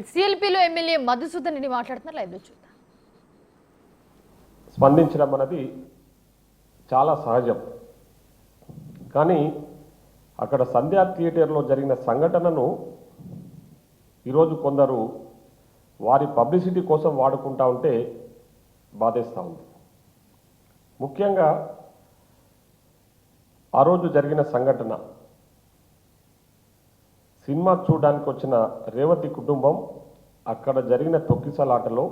Right సిఎల్పిలో MLA Madhusudan Reddy మాట్లాడుతున్నారు, లైవ్లో చూద్దాం. స్పందించడం అనేది చాలా సహజం. కానీ అక్కడ సంధ్యా థియేటర్లో జరిగిన సంఘటనను ఈరోజు కొందరు వారి పబ్లిసిటీ కోసం వాడుకుంటా ఉంటే బాధేస్తూ ఉంది. ముఖ్యంగా ఆ రోజు జరిగిన సంఘటన, సినిమా చూడడానికి వచ్చిన రేవతి కుటుంబం అక్కడ జరిగిన తొక్కిసలాటలో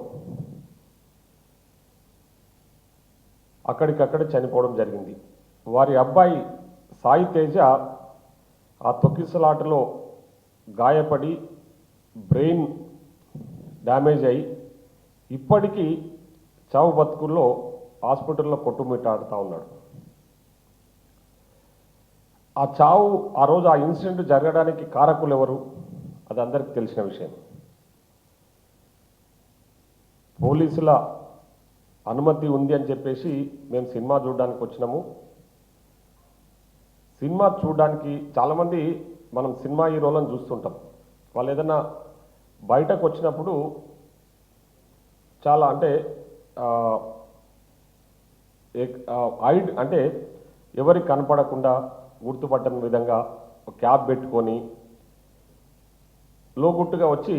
అక్కడికక్కడ చనిపోవడం జరిగింది. వారి అబ్బాయి సాయి తేజ ఆ తొక్కిసలాటలో గాయపడి బ్రెయిన్ డ్యామేజ్ అయి ఇప్పటికీ చావు బతుకుల్లో హాస్పిటల్లో కొట్టుమిట్టాడుతూ ఉన్నాడు. ఆ చావు, ఆ రోజు ఆ ఇన్సిడెంట్ జరగడానికి కారకులు ఎవరు, అది అందరికీ తెలిసిన విషయం. పోలీసుల అనుమతి ఉంది అని చెప్పేసి మేము సినిమా చూడడానికి వచ్చినాము. సినిమా చూడడానికి చాలామంది మనం సినిమా హీరోలను చూస్తుంటాం. వాళ్ళు ఏదైనా బయటకు వచ్చినప్పుడు చాలా అంటే ఎవరికి కనపడకుండా గుర్తుపట్టని విధంగా ఒక క్యాబ్ పెట్టుకొని లోగుట్టుగా వచ్చి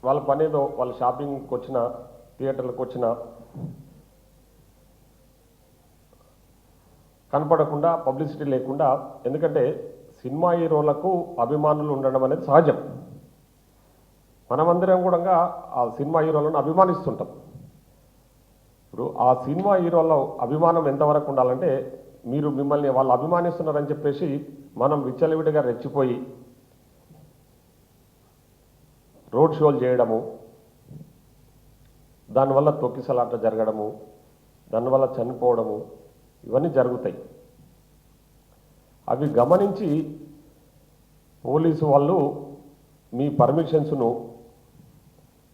వాళ్ళ పనేదో, వాళ్ళ షాపింగ్కి వచ్చిన, థియేటర్లకు వచ్చిన కనపడకుండా, పబ్లిసిటీ లేకుండా. ఎందుకంటే సినిమా హీరోలకు అభిమానులు ఉండడం అనేది సహజం. మనమందరం కూడా ఆ సినిమా హీరోలను అభిమానిస్తుంటాం. ఇప్పుడు ఆ సినిమా హీరోల అభిమానం ఎంతవరకు ఉండాలంటే, మీరు మిమ్మల్ని వాళ్ళు అభిమానిస్తున్నారని చెప్పేసి మనం విచ్చలవిడిగా రెచ్చిపోయి రోడ్ షోలు చేయడము, దానివల్ల తొక్కిసలాట జరగడము, దానివల్ల చనిపోవడము, ఇవన్నీ జరుగుతాయి. అవి గమనించి పోలీసు వాళ్ళు మీ పర్మిషన్స్ను,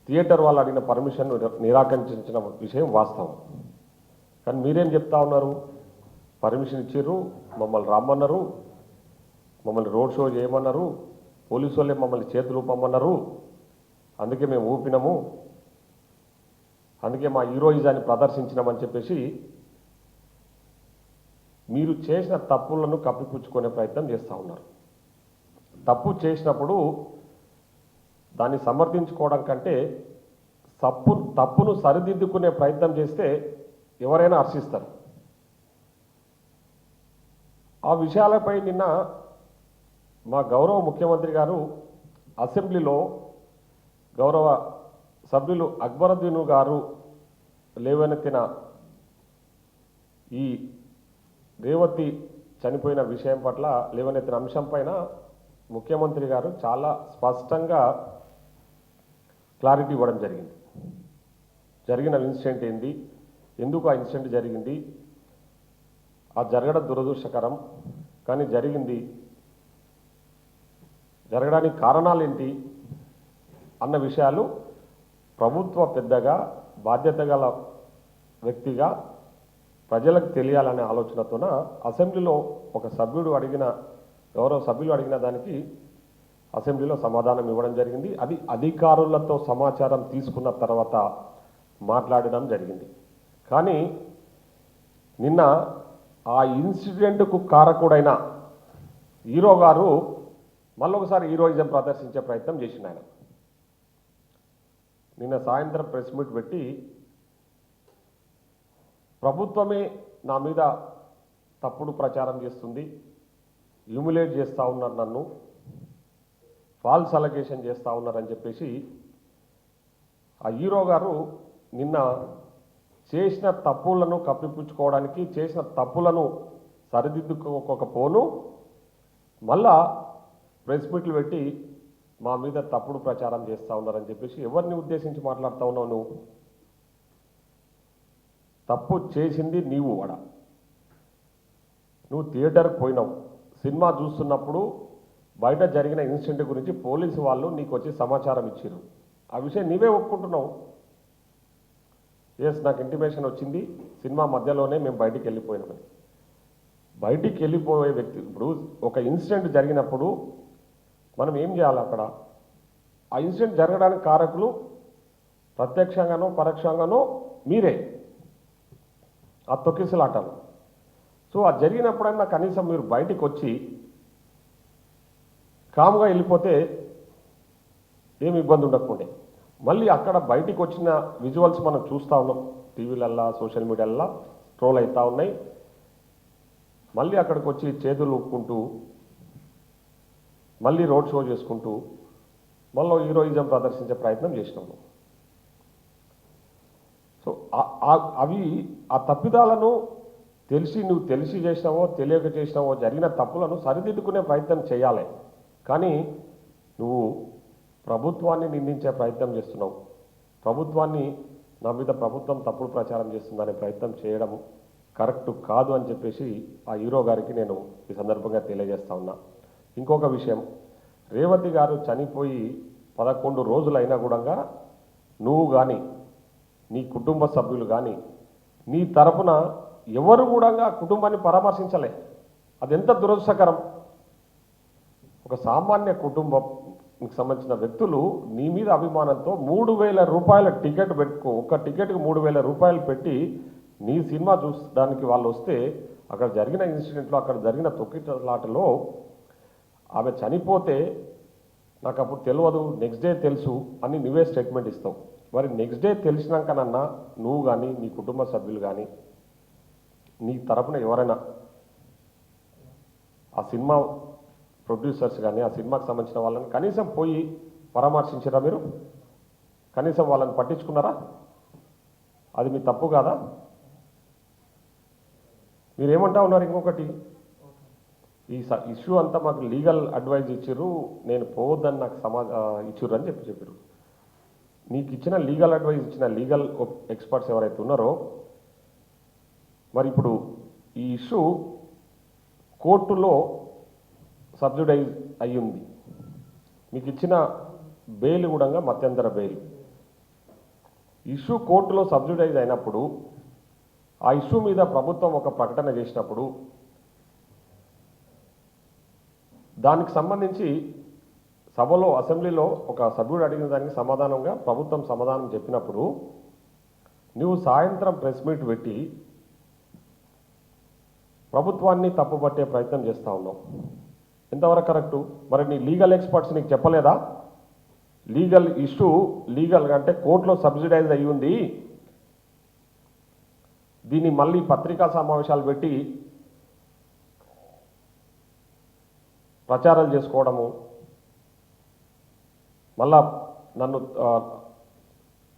థియేటర్ వాళ్ళు అడిగిన పర్మిషన్ నిరాకరించిన విషయం వాస్తవం. కానీ మీరేం చెప్తా ఉన్నారు? పర్మిషన్ ఇచ్చిర్రు, మమ్మల్ని రమ్మన్నారు, మమ్మల్ని రోడ్ షో చేయమన్నారు, పోలీసు వాళ్ళే మమ్మల్ని చేతులు ఊపమన్నారు, అందుకే మేము ఊపినాము, అందుకే మా హీరోయిజాన్ని ప్రదర్శించినామని చెప్పేసి మీరు చేసిన తప్పులను కప్పిపుచ్చుకునే ప్రయత్నం చేస్తూ ఉన్నారు. తప్పు చేసినప్పుడు దాన్ని సమర్థించుకోవడం కంటే తప్పును సరిదిద్దుకునే ప్రయత్నం చేస్తే ఎవరైనా హర్షిస్తారు. ఆ విషయాలపై నిన్న మా గౌరవ ముఖ్యమంత్రి గారు అసెంబ్లీలో గౌరవ సభ్యులు అక్బరుద్దీన్ గారు లేవనెత్తిన ఈ రేవతి చనిపోయిన విషయం పట్ల లేవనెత్తిన అంశం పైన ముఖ్యమంత్రి గారు చాలా స్పష్టంగా క్లారిటీ ఇవ్వడం జరిగింది. జరిగిన ఇన్సిడెంట్ ఏంది, ఎందుకు ఆ ఇన్సిడెంట్ జరిగింది, ఆ జరగడం దురదృష్టకరం, కానీ జరిగింది, జరగడానికి కారణాలు ఏంటి అన్న విషయాలు ప్రభుత్వ పెద్దగా, బాధ్యత గల వ్యక్తిగా ప్రజలకు తెలియాలనే ఆలోచనతోన అసెంబ్లీలో ఒక సభ్యుడు అడిగిన, గౌరవ సభ్యులు అడిగిన దానికి అసెంబ్లీలో సమాధానం ఇవ్వడం జరిగింది. అది అధికారులతో సమాచారం తీసుకున్న తర్వాత మాట్లాడడం జరిగింది. కానీ నిన్న ఆ ఇన్సిడెంట్కు కారకుడైన హీరో గారు మళ్ళొకసారి హీరోయిజం ప్రదర్శించే ప్రయత్నం చేసిండు. ఆయన నిన్న సాయంత్రం ప్రెస్ మీట్ పెట్టి ప్రభుత్వమే నా మీద తప్పుడు ప్రచారం చేస్తుంది, హ్యూమిలేట్ చేస్తూ ఉన్నారు, నన్ను ఫాల్స్ అలగేషన్ చేస్తూ ఉన్నారని చెప్పేసి ఆ హీరో గారు నిన్న చేసిన తప్పులను కప్పిపుచ్చుకోవడానికి, చేసిన తప్పులను సరిదిద్దుకోకపోను మళ్ళా ప్రెస్ మీట్లు పెట్టి మా మీద తప్పుడు ప్రచారం చేస్తూ ఉన్నారని చెప్పేసి ఎవరిని ఉద్దేశించి మాట్లాడుతూ ఉన్నావు? నువ్వు తప్పు చేసింది నీవు. నువ్వు థియేటర్కి పోయినావు, సినిమా చూస్తున్నప్పుడు బయట జరిగిన ఇన్సిడెంట్ గురించి పోలీసు వాళ్ళు నీకు వచ్చి సమాచారం ఇచ్చారు. ఆ విషయం నీవే ఒప్పుకుంటున్నావు. ఎస్, నాకు ఇంటిమేషన్ వచ్చింది, సినిమా మధ్యలోనే మేము బయటికి వెళ్ళిపోయినామని. బయటికి వెళ్ళిపోయే వ్యక్తి, ఇప్పుడు ఒక ఇన్సిడెంట్ జరిగినప్పుడు మనం ఏం చేయాలి? అక్కడ ఆ ఇన్సిడెంట్ జరగడానికి కారకులు ప్రత్యక్షంగానో పరోక్షంగానో మీరే, ఆ తొక్కిసలాటలు. సో అది జరిగినప్పుడైనా కనీసం మీరు బయటికి వచ్చి కామ్గా వెళ్ళిపోతే ఏమి ఇబ్బంది ఉండకుండే. మళ్ళీ అక్కడ బయటికి వచ్చిన విజువల్స్ మనం చూస్తూ ఉన్నాం, టీవీలల్లా సోషల్ మీడియాలల్లో ట్రోల్ అవుతూ ఉన్నాయి. మళ్ళీ అక్కడికి వచ్చి చేతులు ఊపుకుంటూ మళ్ళీ రోడ్ షో చేసుకుంటూ మళ్ళీ హీరోయిజం ప్రదర్శించే ప్రయత్నం చేసినాము. సో అవి ఆ తప్పిదాలను నువ్వు తెలిసి చేసినావో తెలియక చేసినావో జరిగిన తప్పులను సరిదిద్దుకునే ప్రయత్నం చేయాలి. కానీ నువ్వు ప్రభుత్వాన్ని నిందించే ప్రయత్నం చేస్తున్నావు, ప్రభుత్వాన్ని నా మీద ప్రభుత్వం తప్పుడు ప్రచారం చేస్తుందనే ప్రయత్నం చేయడం కరెక్ట్ కాదు అని చెప్పేసి ఆ హీరో గారికి నేను ఈ సందర్భంగా తెలియజేస్తా ఉన్నా. ఇంకొక విషయం, రేవతి గారు చనిపోయి 11 రోజులైనా కూడా నువ్వు కానీ నీ కుటుంబ సభ్యులు కానీ నీ తరపున ఎవరు కూడా కుటుంబాన్ని పరామర్శించలే. అది ఎంత దురదృష్టకరం. ఒక సామాన్య కుటుంబంకి సంబంధించిన వ్యక్తులు నీ మీద అభిమానంతో 3,000 రూపాయల టికెట్ పెట్టుకో, ఒక్క టికెట్కి 3,000 రూపాయలు పెట్టి నీ సినిమా చూసడానికి వాళ్ళు వస్తే అక్కడ జరిగిన ఇన్సిడెంట్లో, అక్కడ జరిగిన తొక్కిసలాటలో ఆమె చనిపోతే నాకు అప్పుడు తెలియదు, నెక్స్ట్ డే తెలుసు అని నువ్వే స్టేట్మెంట్ ఇస్తావు. మరి నెక్స్ట్ డే తెలిసినాకనన్నా నువ్వు కానీ నీ కుటుంబ సభ్యులు కానీ నీ తరపున ఎవరైనా ఆ సినిమా ప్రొడ్యూసర్స్ కానీ ఆ సినిమాకి సంబంధించిన వాళ్ళని కనీసం పోయి పరామర్శించారా? మీరు కనీసం వాళ్ళని పట్టించుకున్నారా? అది మీ తప్పు కాదా? మీరేమంటా ఉన్నారు? ఇంకొకటి, ఈ ఇష్యూ అంతా మాకు లీగల్ అడ్వైజ్ ఇచ్చారు, నేను పోవద్దని నాకు ఇచ్చారు అని చెప్పారు. నీకు ఇచ్చిన లీగల్ అడ్వైజ్ ఇచ్చిన లీగల్ ఎక్స్పర్ట్స్ ఎవరైతే ఉన్నారో, మరి ఇప్పుడు ఈ ఇష్యూ కోర్టులో సబ్జుడైజ్ అయ్యింది. మీకు ఇచ్చిన బెయిల్ కూడా మధ్యంతర బెయిల్. ఇష్యూ కోర్టులో సబ్జుడైజ్ అయినప్పుడు ఆ ఇష్యూ మీద ప్రభుత్వం ఒక ప్రకటన చేసినప్పుడు దానికి సంబంధించి సభలో అసెంబ్లీలో ఒక సభ్యుడు అడిగిన దానికి సమాధానంగా ప్రభుత్వం సమాధానం చెప్పినప్పుడు నువ్వు సాయంత్రం ప్రెస్ మీట్ పెట్టి ప్రభుత్వాన్ని తప్పుపట్టే ప్రయత్నం చేస్తూ ఉన్నావు. ఎంతవరకు కరెక్టు? మరి నీ లీగల్ ఎక్స్పర్ట్స్ నీకు చెప్పలేదా? లీగల్ ఇష్యూ లీగల్గా అంటే కోర్టులో సబ్సిడైజ్ అయ్యి ఉంది, దీన్ని మళ్ళీ పత్రికా సమావేశాలు పెట్టి ప్రచారాలు చేసుకోవడము, మళ్ళా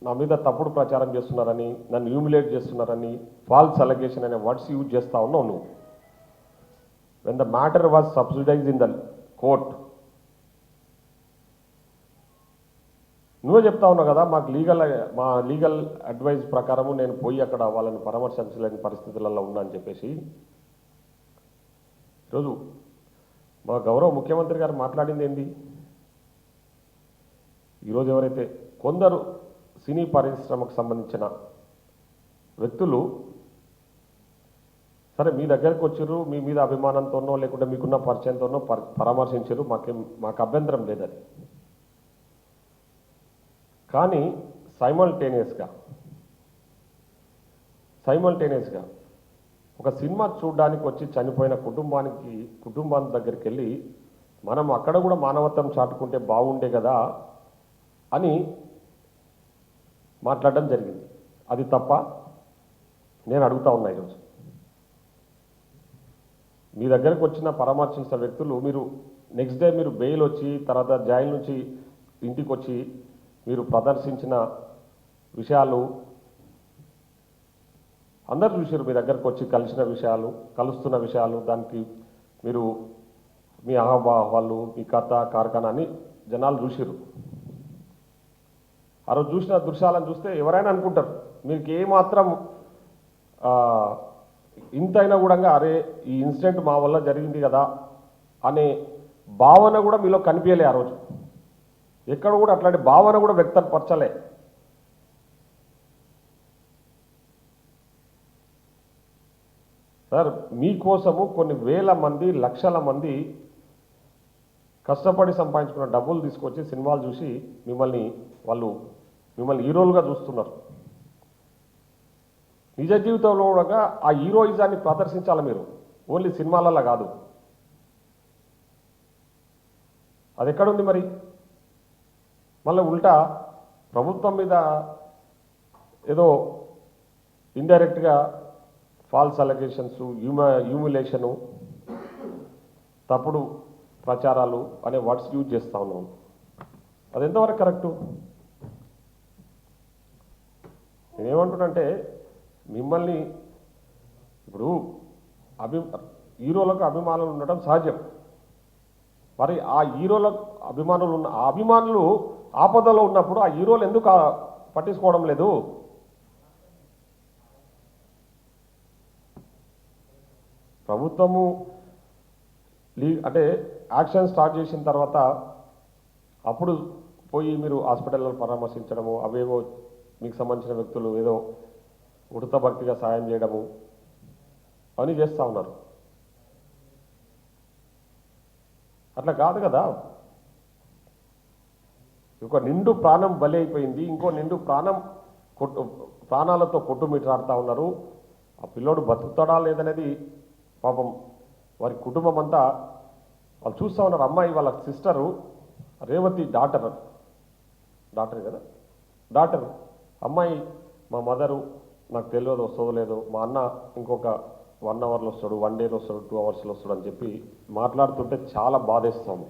నా మీద తప్పుడు ప్రచారం చేస్తున్నారని, నన్ను హ్యూమిలేట్ చేస్తున్నారని, ఫాల్స్ అలిగేషన్ అనే వర్డ్స్ యూజ్ చేస్తూ ఉన్నావు నువ్వు. When the matter was subsidise in the court, నువ్వే చెప్తా ఉన్నావు కదా, మా లీగల్ అడ్వైజ్ ప్రకారము నేను పోయి అక్కడ వాళ్ళని పరామర్శించలేని పరిస్థితులలో ఉన్నా అని చెప్పేసి. ఈరోజు మా గౌరవ ముఖ్యమంత్రి గారు మాట్లాడింది ఏంటి? ఈరోజు ఎవరైతే కొందరు సినీ పరిశ్రమకు సంబంధించిన వ్యక్తులు సరే మీ దగ్గరికి వచ్చారు, మీ మీద అభిమానంతోనో లేకుంటే మీకున్న పరిచయంతోనో పరామర్శించారు, మాకు అభ్యంతరం లేదు అది. కానీ సైమల్టేనియస్గా ఒక సినిమా చూడడానికి వచ్చి చనిపోయిన కుటుంబాన్ని దగ్గరికి వెళ్ళి మనం అక్కడ కూడా మానవత్వం చాటుకుంటే బాగుండే కదా అని మాట్లాడడం జరిగింది. అది తప్ప? నేను అడుగుతా ఉన్నా ఈరోజు. మీ దగ్గరకు వచ్చిన పరామర్శించిన వ్యక్తులు మీరు నెక్స్ట్ డే మీరు బెయిల్ వచ్చి తర్వాత జైలు నుంచి ఇంటికి వచ్చి మీరు ప్రదర్శించిన విషయాలు అందరు చూసారు. మీ దగ్గరకు వచ్చి కలుస్తున్న విషయాలు, దానికి మీరు మీ ఆహాభావాలు, మీ కథ కార్ఖానా అని జనాలు చూసారు. ఆ రోజు చూసిన దృశ్యాలను చూస్తే ఎవరైనా అనుకుంటారు మీకు ఏమాత్రం ఇంతైనా కూడా అరే ఈ ఇన్సిడెంట్ మా వల్ల జరిగింది కదా అనే భావన కూడా మీలో కనిపించలే. ఆ రోజు ఎక్కడ కూడా అట్లాంటి భావన కూడా వ్యక్తపరచలే. సార్ మీకోసము కొన్ని వేల మంది లక్షల మంది కష్టపడి సంపాదించుకున్న డబ్బులు తీసుకొచ్చి సినిమాలు చూసి మిమ్మల్ని హీరోలుగా చూస్తున్నారు. నిజ జీవితంలో కూడా ఆ హీరోయిజాన్ని ప్రదర్శించాలి మీరు, ఓన్లీ సినిమాలలో కాదు. అది ఎక్కడుంది మరి? మళ్ళీ ఉల్టా ప్రభుత్వం మీద ఏదో ఇండైరెక్ట్గా ఫాల్స్ అలిగేషన్స్, హ్యూమిలేషను, తప్పుడు ప్రచారాలు అనే వర్డ్స్ యూజ్ చేస్తూ ఉన్నాం. అది ఎంతవరకు కరెక్టు? నేనేమంటున్నానంటే మిమ్మల్ని ఇప్పుడు హీరోలకు అభిమానులు ఉండటం సహజం. మరి ఆ హీరోలకు అభిమానులు ఆపదలో ఉన్నప్పుడు ఆ హీరోలు ఎందుకు పట్టించుకోవడం లేదు? ప్రభుత్వము అంటే యాక్షన్ స్టార్ట్ చేసిన తర్వాత అప్పుడు పోయి మీరు హాస్పిటల్లో పరామర్శించడము, అవేవో మీకు సంబంధించిన వ్యక్తులు ఏదో ఉడత భక్తిగా సాయం చేయడము అని చేస్తూ ఉన్నారు. అట్లా కాదు కదా. ఒక నిండు ప్రాణం బలి అయిపోయింది, ఇంకో నిండు ప్రాణాలతో కొట్టుమిట్టాడుతూ ఉన్నారు. ఆ పిల్లోడు బతుకుతాడా లేదనేది పాపం వారి కుటుంబం అంతా వాళ్ళు చూస్తూ ఉన్నారు. అమ్మాయి వాళ్ళ సిస్టరు రేవతి డాటర్ కదా, డాటర్ అమ్మాయి, మా మదరు నాకు తెలియదు వస్తుందో లేదో, మా అన్న ఇంకొక 1 అవర్లో వస్తాడు, 1 డేలో వస్తాడు, 2 అవర్స్లో వస్తాడు అని చెప్పి మాట్లాడుతుంటే చాలా బాధేస్తాము.